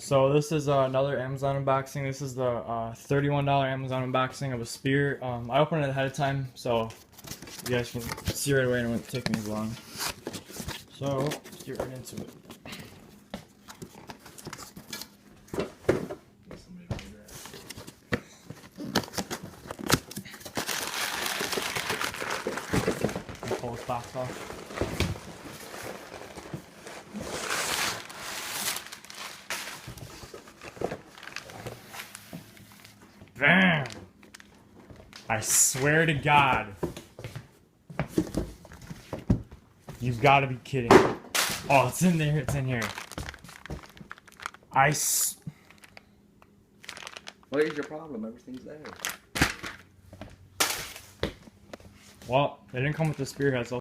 So this is another Amazon unboxing. This is the $31 Amazon unboxing of a spear. I opened it ahead of time, so you guys can see right away and it won't take me as long. So let's get right into it. Pull this box off. Bam! I swear to God. You've got to be kidding. Oh, it's in there. It's in here. What is your problem? Everything's there. Well, they didn't come with the spearhead, so